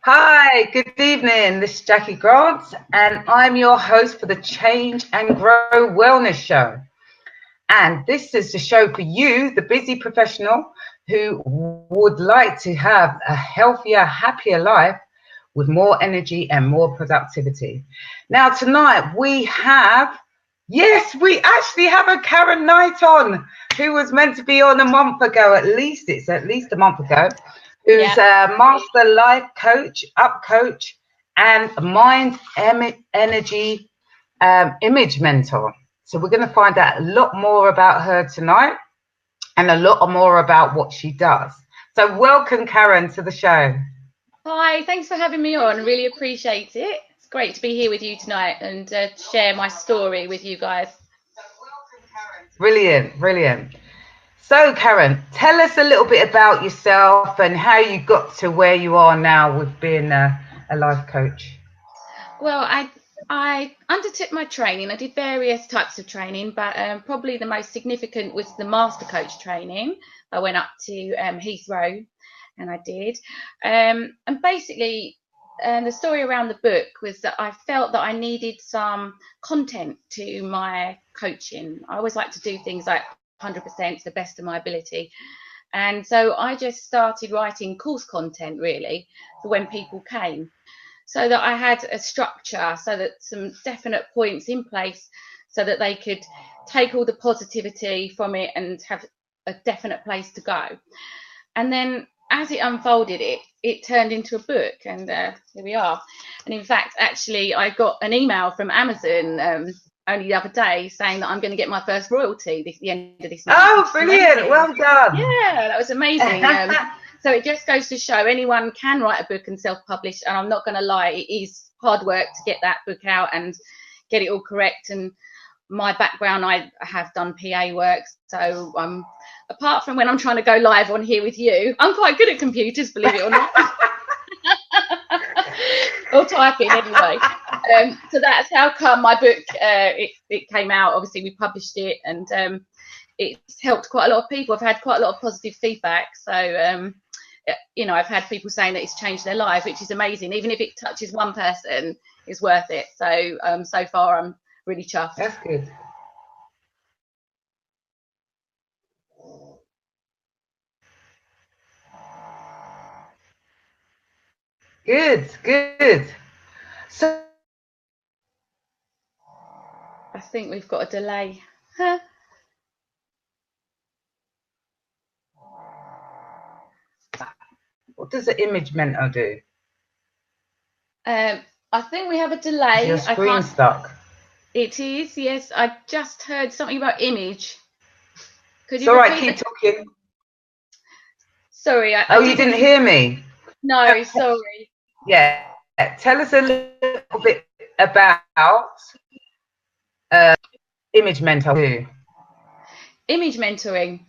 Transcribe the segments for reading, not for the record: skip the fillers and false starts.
Hi, good evening. This is Jackie Grant, and I'm your host for the Change and Grow Wellness Show. And this is the show for you, the busy professional who would like to have a healthier, happier life with more energy and more productivity. Now, tonight we actually have a Karen Knight on, who was meant to be on a month ago, it's at least a month ago, who's a master life coach, Upcoach, and mind energy image mentor. So we're going to find out a lot more about her tonight and a lot more about what she does. So welcome, Karen, to the show. Hi, thanks for having me on. Really appreciate it. It's great to be here with you tonight and share my story with you guys. Brilliant, brilliant. So, Karen, tell us a little bit about yourself and how you got to where you are now with being a life coach. Well, I undertook my training. I did various types of training, but probably the most significant was the master coach training. I went up to Heathrow and I did. And basically, the story around the book was that I felt that I needed some content to my coaching. I always like to do things like 100% to the best of my ability. And so I just started writing course content really for when people came, so that I had a structure, so that some definite points in place so that they could take all the positivity from it and have a definite place to go. And then as it unfolded, it turned into a book, and here we are. And in fact, actually, I got an email from Amazon only the other day saying that I'm going to get my first royalty at the end of this month. Oh, brilliant. Well done. Yeah, that was amazing. So it just goes to show anyone can write a book and self-publish, and I'm not going to lie, it is hard work to get that book out and get it all correct. And my background, I have done PA work, so apart from when I'm trying to go live on here with you, I'm quite good at computers, believe it or not. Or typing anyway. So that's how come my book it came out. Obviously, we published it, and it's helped quite a lot of people. I've had quite a lot of positive feedback. So I've had people saying that it's changed their life, which is amazing. Even if it touches one person, it's worth it. So so far, I'm really chuffed. That's good. Good. So I think we've got a delay. what does the image mentor do? I think we have a delay. Is your screen stuck? It is, yes. I just heard something about image. Could you repeat? Keep talking. Sorry. You didn't hear me? No, sorry. Yeah. Tell us a little bit about image mentoring. Image mentoring.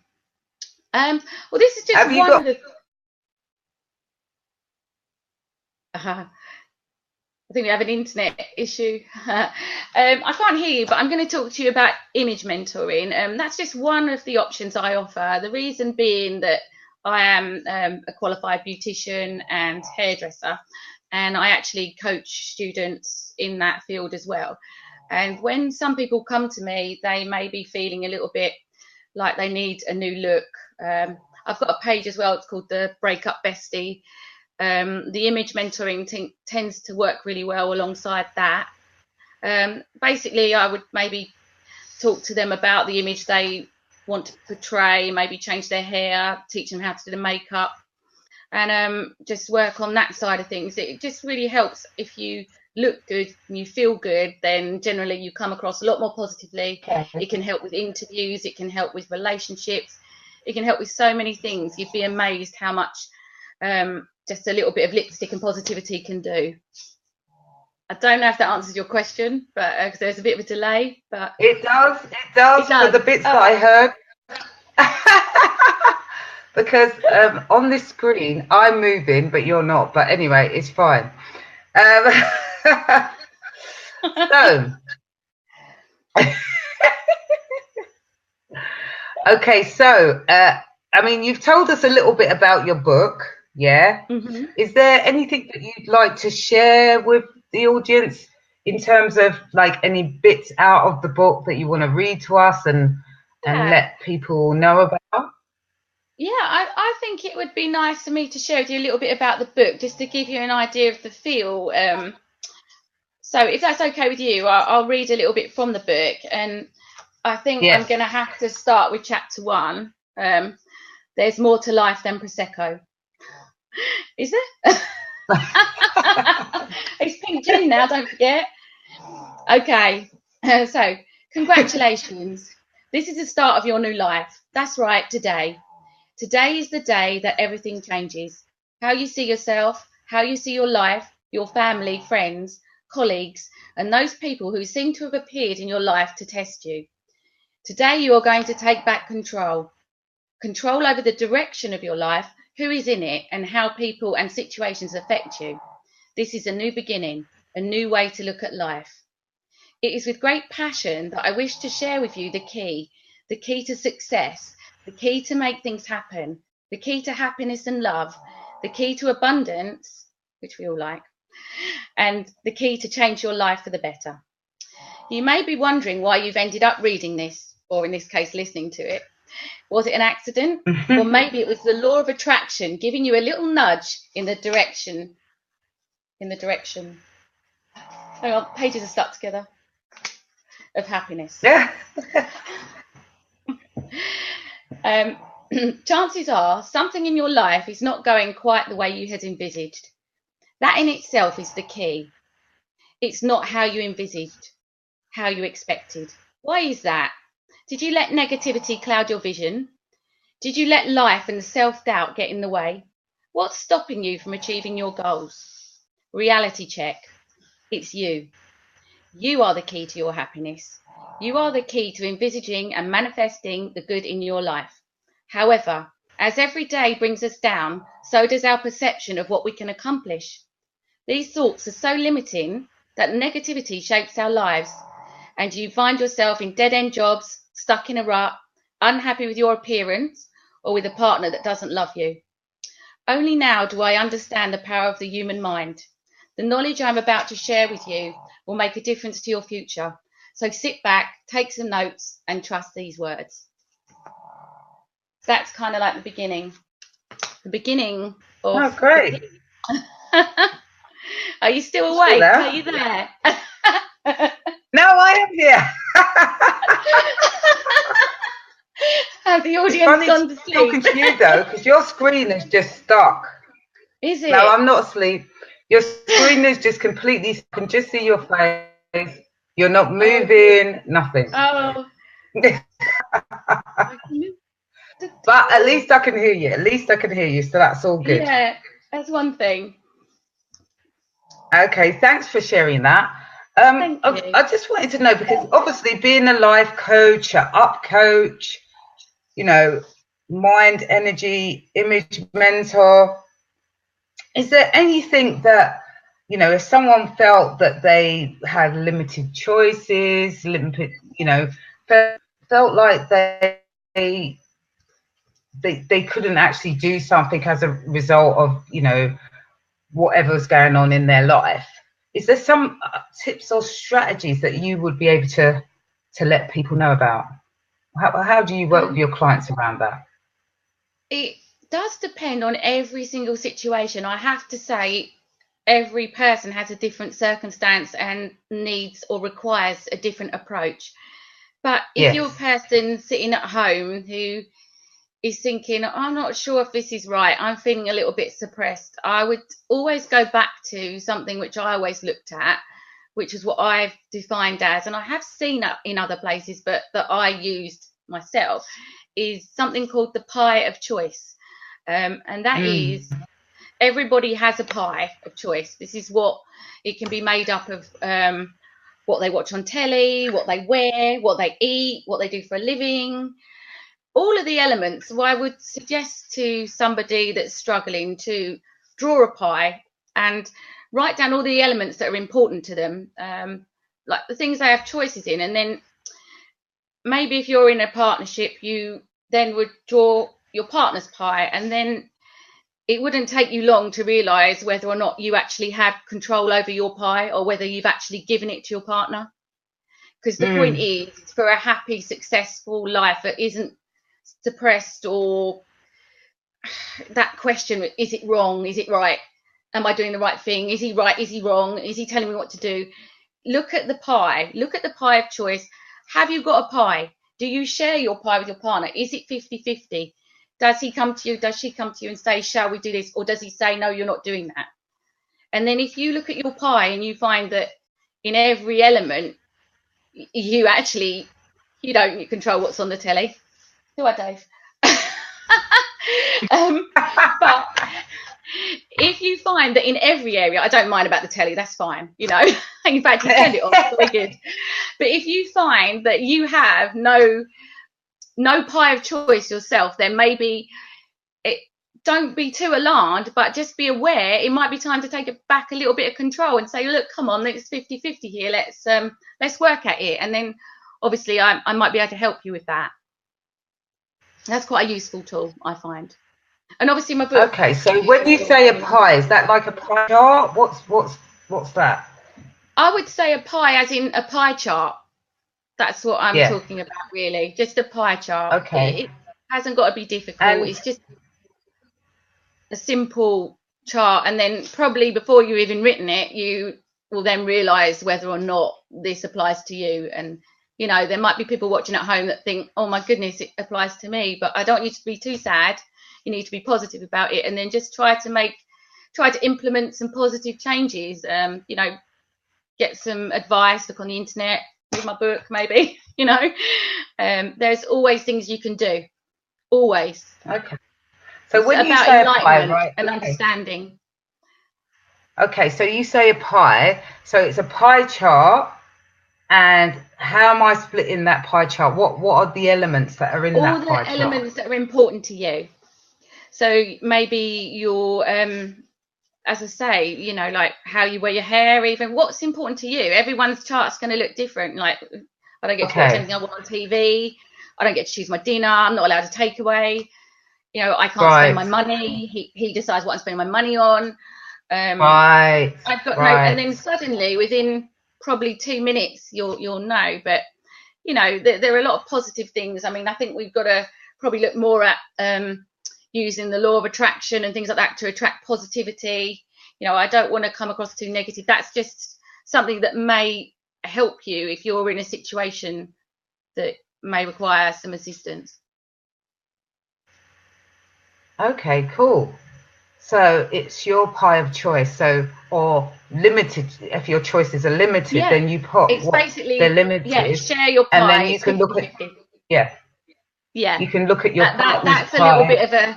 Well, this is just one of the. I think we have an internet issue. I can't hear you, but I'm going to talk to you about image mentoring. That's just one of the options I offer. The reason being that I am a qualified beautician and hairdresser, and I actually coach students in that field as well. And when some people come to me, they may be feeling a little bit like they need a new look. I've got a page as well. It's called the Breakup Bestie. The image mentoring tends to work really well alongside that. Basically, I would maybe talk to them about the image they want to portray, maybe change their hair, teach them how to do the makeup, and just work on that side of things. It just really helps. If you look good and you feel good, then generally you come across a lot more positively. Okay. It can help with interviews, it can help with relationships, it can help with so many things. You'd be amazed how much just a little bit of lipstick and positivity can do. I don't know if that answers your question, but because there's a bit of a delay, but it does for the bits that I heard. Because on this screen I'm moving, but you're not. But anyway, it's fine. So, okay. So, I mean, you've told us a little bit about your book. Yeah. Hmm. Is there anything that you'd like to share with the audience in terms of like any bits out of the book that you want to read to us and Yeah. let people know about? Yeah, I think it would be nice for me to share with you a little bit about the book, just to give you an idea of the feel. So if that's okay with you, I'll read a little bit from the book, and I think I'm Yes. going to have to start with chapter 1. There's more to life than Prosecco. Is there? It's Pink June now, don't forget. Okay, so congratulations. This is the start of your new life. That's right, today. Today is the day that everything changes. How you see yourself, how you see your life, your family, friends, colleagues, and those people who seem to have appeared in your life to test you. Today you are going to take back control. Control over the direction of your life, who is in it, and how people and situations affect you. This is a new beginning, a new way to look at life. It is with great passion that I wish to share with you the key to success, the key to make things happen, the key to happiness and love, the key to abundance, which we all like, and the key to change your life for the better. You may be wondering why you've ended up reading this, or in this case, listening to it. Was it an accident? Or maybe it was the law of attraction giving you a little nudge in the direction. Hang on, pages are stuck together. Of happiness. Yeah. Um, chances are something in your life is not going quite the way you had envisaged. That in itself is the key. It's not how you envisaged, how you expected. Why is that? Did you let negativity cloud your vision? Did you let life and self-doubt get in the way? What's stopping you from achieving your goals? Reality check. It's you. You are the key to your happiness. You are the key to envisaging and manifesting the good in your life. However, as every day brings us down, so does our perception of what we can accomplish. These thoughts are so limiting that negativity shapes our lives, and you find yourself in dead-end jobs, stuck in a rut, unhappy with your appearance, or with a partner that doesn't love you. Only now do I understand the power of the human mind. The knowledge I'm about to share with you will make a difference to your future. So sit back, take some notes, and trust these words. That's kind of like the beginning. The beginning of Oh, great. Are you still You still awake? there? Are you there? No, I am here. Have the It's audience funny gone to talking sleep? to you though, because your screen is just stuck. Is No, it? I'm not asleep. Your screen is just completely. I can just see your face. You're not Oh dear. moving. Nothing. Oh, But at least I can hear you. At least I can hear you. So that's all good. yeah, that's one thing. Okay, thanks for sharing that. Thank you. I just wanted to know because obviously being a life coach, a up coach, you know, mind, energy, image mentor, is there anything that, if someone felt that they had limited choices, limited, felt like they couldn't actually do something as a result of, whatever's going on in their life. Is there some tips or strategies that you would be able to let people know about? How do you work with your clients around that? It does depend on every single situation. I have to say, every person has a different circumstance and needs or requires a different approach. But if you're a Yes. person sitting at home who is thinking, I'm not sure if this is right, I'm feeling a little bit suppressed, I would always go back to something which I always looked at, which is what I've defined as, and I have seen it in other places, but that I used myself, is something called the pie of choice. And that is, Mm. everybody has a pie of choice. This is what it can be made up of. What they watch on telly, what they wear, what they eat, what they do for a living, all of the elements. So I would suggest to somebody that's struggling to draw a pie and write down all the elements that are important to them, like the things they have choices in, and then maybe if you're in a partnership, you then would draw your partner's pie, and then it wouldn't take you long to realise whether or not you actually have control over your pie, or whether you've actually given it to your partner. Because the point is, for a happy, successful life that isn't suppressed, or that question, is it wrong? Is it right? Am I doing the right thing? Is he right? Is he wrong? Is he telling me what to do? Look at the pie. Look at the pie of choice. Have you got a pie? Do you share your pie with your partner? Is it 50-50? Does he come to you? Does she come to you and say, shall we do this? Or does he say, no, you're not doing that? And then if you look at your pie and you find that in every element, you don't control what's on the telly. Do I, Dave? But if you find that in every area, I don't mind about the telly, that's fine, In fact, you turn it off, it's very good. But if you find that you have no pie of choice yourself, then maybe don't be too alarmed, but just be aware it might be time to take back a little bit of control and say, look, come on, it's 50-50 here, let's work at it. And then obviously I might be able to help you with that. That's quite a useful tool, I find. And obviously my book. Okay, so when you say a pie, is that like a pie chart? What's that? I would say a pie as in a pie chart. That's what I'm talking about, really. Just a pie chart. Okay. It hasn't got to be difficult. It's just a simple chart, and then probably before you've even written it, you will then realise whether or not this applies to you. And there might be people watching at home that think, oh my goodness, it applies to me, but I don't want you to be too sad. You need to be positive about it, and then just try to implement some positive changes. Get some advice, look on the internet, read my book, maybe. There's always things you can do. Always. Okay. So it's when you about say enlightenment, a pie, right? And understanding. Okay, so you say a pie, so it's a pie chart, and how am I splitting that pie chart? What are the elements that are in that pie chart? All the elements that are important to you. So maybe your as I say, like how you wear your hair, even what's important to you. Everyone's chart's going to look different. Like, I don't get to watch anything I want on TV. I don't get to choose my dinner. I'm not allowed to take away. I can't spend my money. He decides what I'm spending my money on. I've got no. And then suddenly, within probably 2 minutes, you'll know. But there are a lot of positive things. I mean, I think we've got to probably look more at using the law of attraction and things like that to attract positivity. I don't want to come across too negative. That's just something that may help you if you're in a situation that may require some assistance. Okay, cool. So it's your pie of choice. So, or limited, if your choices are limited, then you put it's basically they're limited. Yeah, share your pie. And then you can look at you can look at your that's pie. A little bit of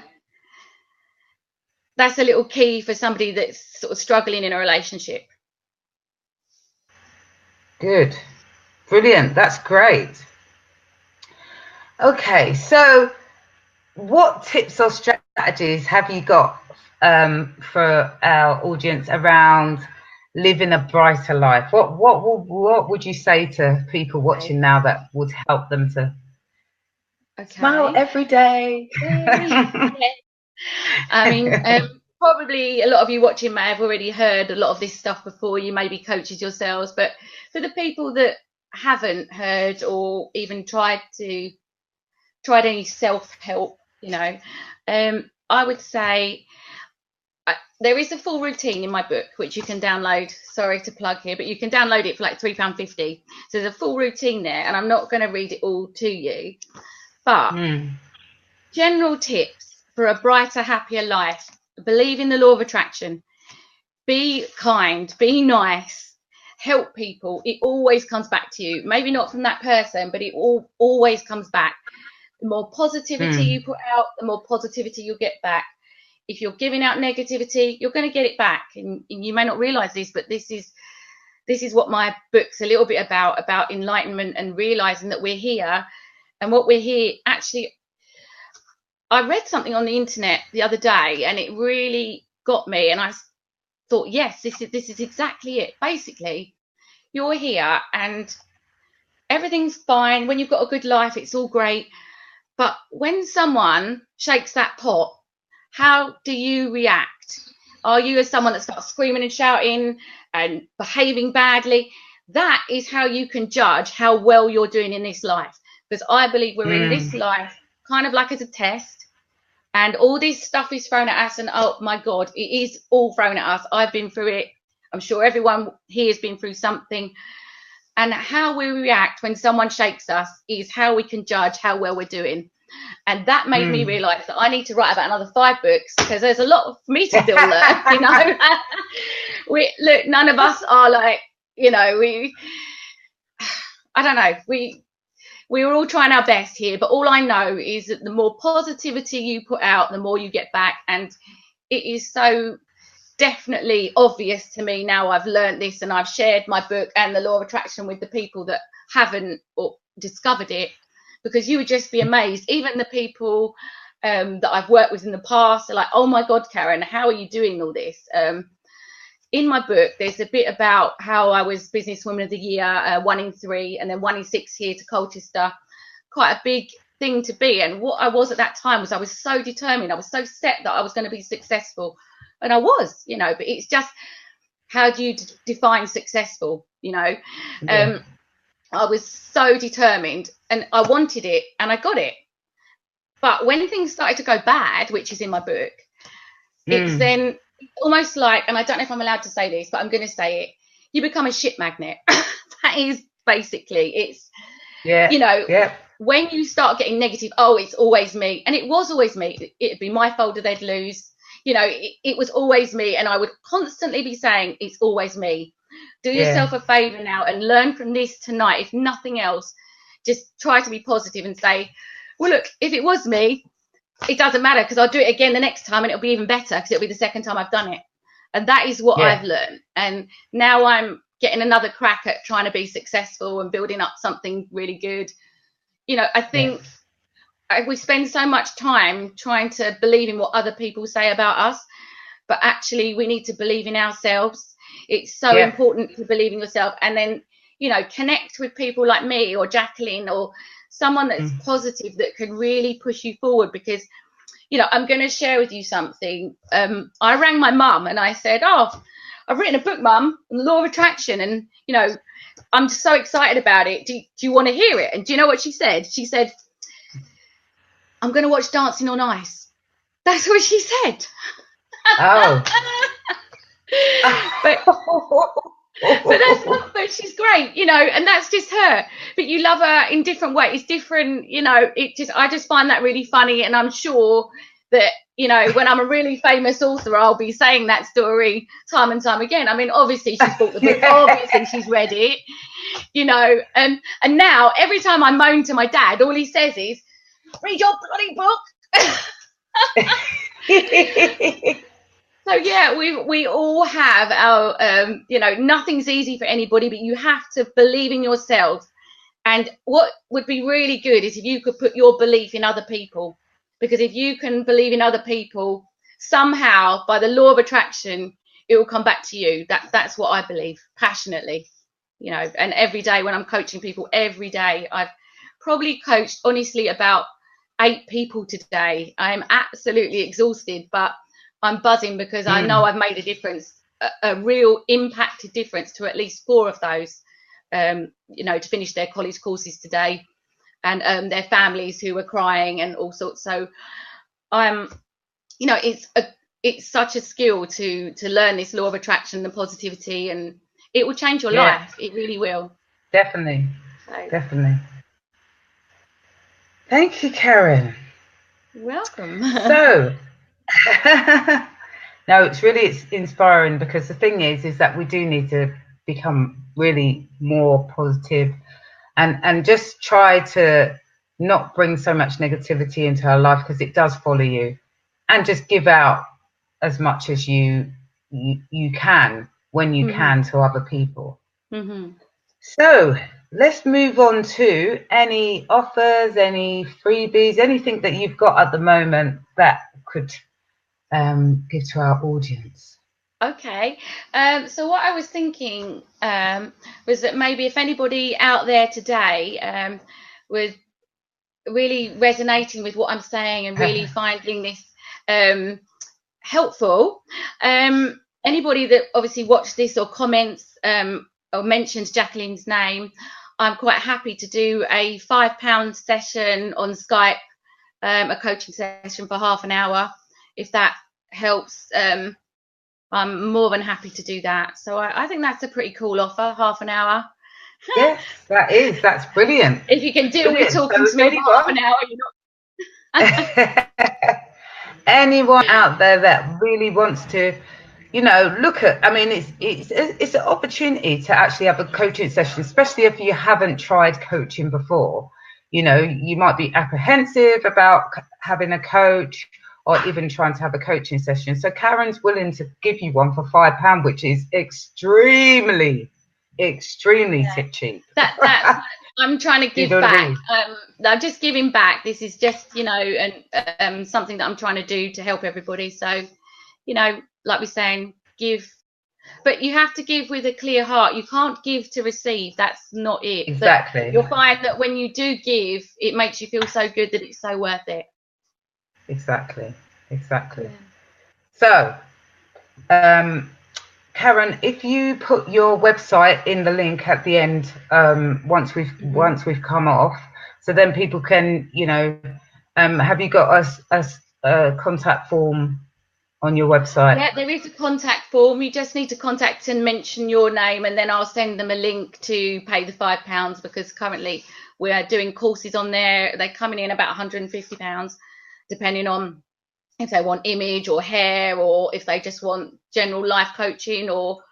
that's a little key for somebody that's sort of struggling in a relationship. Good. Brilliant. That's great. Okay, so what tips or strategies have you got for our audience around living a brighter life? What would you say to people watching now that would help them to smile every day? I mean, probably a lot of you watching may have already heard a lot of this stuff before. You may be coaches yourselves, but for the people that haven't heard or even tried any self-help, I would say there is a full routine in my book, which you can download. Sorry to plug here, but you can download it for like £3.50. So there's a full routine there, and I'm not going to read it all to you, but general tips for a brighter, happier life. Believe in the law of attraction. Be kind, be nice, help people. It always comes back to you. Maybe not from that person, but it always comes back. The more positivity you put out, the more positivity you'll get back. If you're giving out negativity, you're going to get it back. And you may not realize this, but this is what my book's a little bit about enlightenment and realizing that we're here. And what we're here, actually, I read something on the internet the other day and it really got me. And I thought, yes, this is exactly it. Basically, you're here and everything's fine. When you've got a good life, it's all great. But when someone shakes that pot, how do you react? Are you as someone that starts screaming and shouting and behaving badly? That is how you can judge how well you're doing in this life. Because I believe we're in this life kind of like as a test, and all this stuff is thrown at us, and oh my God, it is all thrown at us. I've been through it. I'm sure everyone here has been through something. And how we react when someone shakes us is how we can judge how well we're doing. And that made me realise that I need to write about another 5 books, because there's a lot for me to still learn, you know. Look, none of us are like, you know, I don't know, we're all trying our best here, but all I know is that the more positivity you put out, the more you get back. And it is so definitely obvious to me now. I've learned this, and I've shared my book and the law of attraction with the people that haven't or discovered it, because you would just be amazed. Even the people that I've worked with in the past are like, oh my God, Karen, how are you doing all this? In my book, there's a bit about how I was Businesswoman of the Year, 1 in 3, and then 1 in 6 here to Colchester. Quite a big thing to be. And what I was at that time was I was so determined. I was so set that I was going to be successful. And I was, you know, but it's just, how do you define successful, you know? Yeah. I was so determined, and I wanted it, and I got it. But when things started to go bad, which is in my book, it's then almost like, and I don't know if I'm allowed to say this, but I'm going to say it, you become a shit magnet. That is basically, it's, you know, when you start getting negative, oh, it's always me. And it was always me. It'd be my folder they'd lose. You know, it was always me. And I would constantly be saying, it's always me. Do yourself a favor now and learn from this tonight. If nothing else, just try to be positive and say, well, look, if it was me, it doesn't matter, because I'll do it again the next time, and it'll be even better, because it'll be the second time I've done it. And that is what I've learned. And now I'm getting another crack at trying to be successful and building up something really good. You know, I think we spend so much time trying to believe in what other people say about us, but actually we need to believe in ourselves. It's so important to believe in yourself, and then, you know, connect with people like me or Jacqueline or someone that's positive, that can really push you forward. Because, you know, I'm going to share with you something. I rang my mum and I said, oh, I've written a book, Mum, on the law of attraction, and, you know, I'm so excited about it. Do you want to hear it? And do you know what she said? She said, I'm going to watch Dancing on Ice. That's what she said. Oh. But she's great, you know, and that's just her. But you love her in different ways, different, you know. I just find that really funny, and I'm sure that, you know, when I'm a really famous author, I'll be saying that story time and time again. I mean, obviously she's bought the book, obviously she's read it, you know, and now every time I moan to my dad, all he says is, read your bloody book. So yeah, we all have our, you know, nothing's easy for anybody, but you have to believe in yourself. And what would be really good is if you could put your belief in other people, because if you can believe in other people, somehow by the law of attraction, it will come back to you. That's what I believe passionately, you know. And every day when I'm coaching people, every day, I've probably coached honestly about 8 people today. I'm absolutely exhausted, but I'm buzzing because I know I've made a difference, a real impacted difference to at least 4 of those, you know, to finish their college courses today, and their families who were crying and all sorts. So you know, it's such a skill to learn this law of attraction and positivity, and it will change your life. It really will. Definitely. Definitely. Thank you, Karen. You're welcome. So no, it's inspiring, because the thing is that we do need to become really more positive, and just try to not bring so much negativity into our life, because it does follow you, and just give out as much as you can when you can to other people. So let's move on to any offers, any freebies, anything that you've got at the moment that could give to our audience. Okay, so what I was thinking was that maybe if anybody out there today was really resonating with what I'm saying and really finding this helpful. Anybody that obviously watched this or comments or mentions Jacqueline's name, I'm quite happy to do a £5 session on Skype, a coaching session for half an hour, if that helps. I'm more than happy to do that. So I think that's a pretty cool offer, half an hour. Yes, that is. That's brilliant. If you can deal with talking to me for half an hour, you're not. Anyone out there that really wants to, you know, look at, I mean, it's an opportunity to actually have a coaching session, especially if you haven't tried coaching before. You know, you might be apprehensive about having a coach or even trying to have a coaching session. So Karen's willing to give you one for £5, which is extremely cheap. That's I'm trying to give back. I'm just giving back. This is just, you know, and something that I'm trying to do to help everybody. So, you know, like we're saying, give, but you have to give with a clear heart. You can't give to receive. That's not it. Exactly. But you'll find that when you do give, it makes you feel so good that it's so worth it. Exactly. Yeah. So, Karen, if you put your website in the link at the end, once we've come off, so then people can, you know, have you got a contact form on your website? Yeah, there is a contact form. You just need to contact and mention your name, and then I'll send them a link to pay the £5, because currently we're doing courses on there. They're coming in about £150, depending on if they want image or hair, or if they just want general life coaching. Or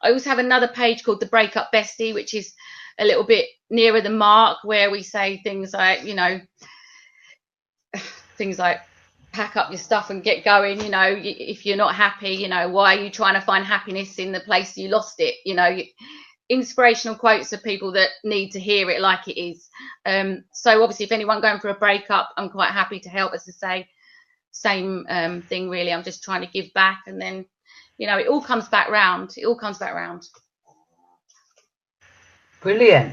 I also have another page called the Breakup Bestie, which is a little bit nearer the mark, where we say things like, you know, things like pack up your stuff and get going. You know, if you're not happy, you know, why are you trying to find happiness in the place you lost it? You know, inspirational quotes of people that need to hear it like it is. So obviously, if anyone going through a breakup, I'm quite happy to help. As to say, same thing really. I'm just trying to give back, and then, you know, it all comes back round. It all comes back round. Brilliant.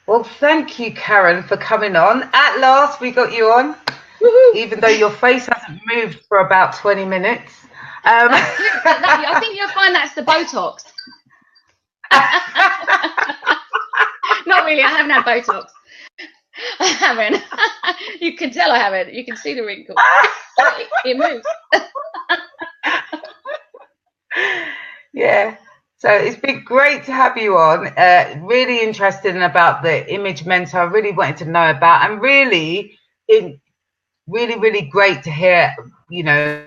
Well, thank you, Karen, for coming on. At last, we got you on. Woo-hoo. Even though your face hasn't moved for about 20 minutes. I think you'll find that's the Botox. Not really. I haven't had Botox. I haven't. You can tell I haven't. You can see the wrinkle. It moves. Yeah. So it's been great to have you on. Really interested in about the image mentor. I really wanted to know about, and really great to hear, you know,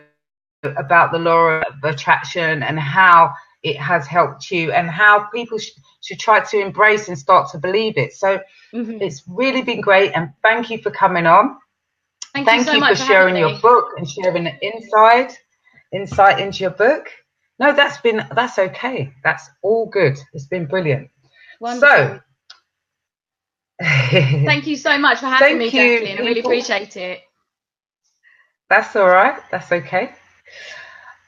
about the law of attraction and how it has helped you, and how people should try to embrace and start to believe it. So it's really been great, and thank you for coming on. Thank you for sharing your book and sharing the insight into your book. No, that's okay. That's all good. It's been brilliant. Wonderful. So thank you so much for having me, Jacqueline. I really appreciate it. That's all right. That's okay.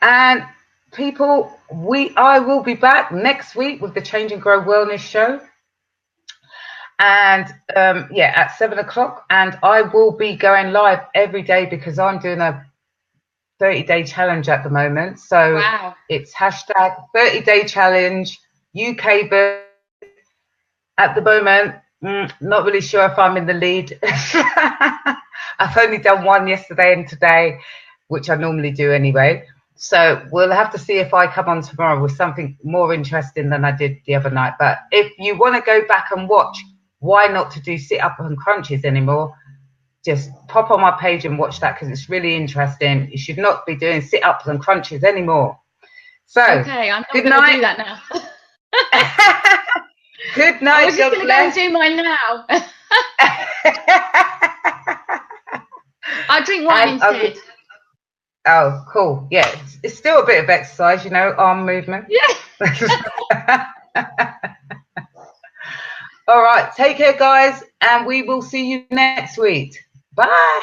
And people, I will be back next week with the Change and Grow Wellness Show. And at 7 o'clock. And I will be going live every day, because I'm doing a 30-day challenge at the moment. So It's hashtag 30-day challenge UK book. At the moment, not really sure if I'm in the lead. I've only done one yesterday and today, which I normally do anyway. So we'll have to see if I come on tomorrow with something more interesting than I did the other night. But if you want to go back and watch Why Not to Do Sit-Up and Crunches Anymore, just pop on my page and watch that, because it's really interesting. You should not be doing sit-ups and crunches anymore. So, okay, I'm not going to do that now. Good night. I was just going to go and do mine now. I'll drink wine instead. Oh, cool. Yeah, it's still a bit of exercise, you know, arm movement. Yeah. All right, take care, guys, and we will see you next week. Bye.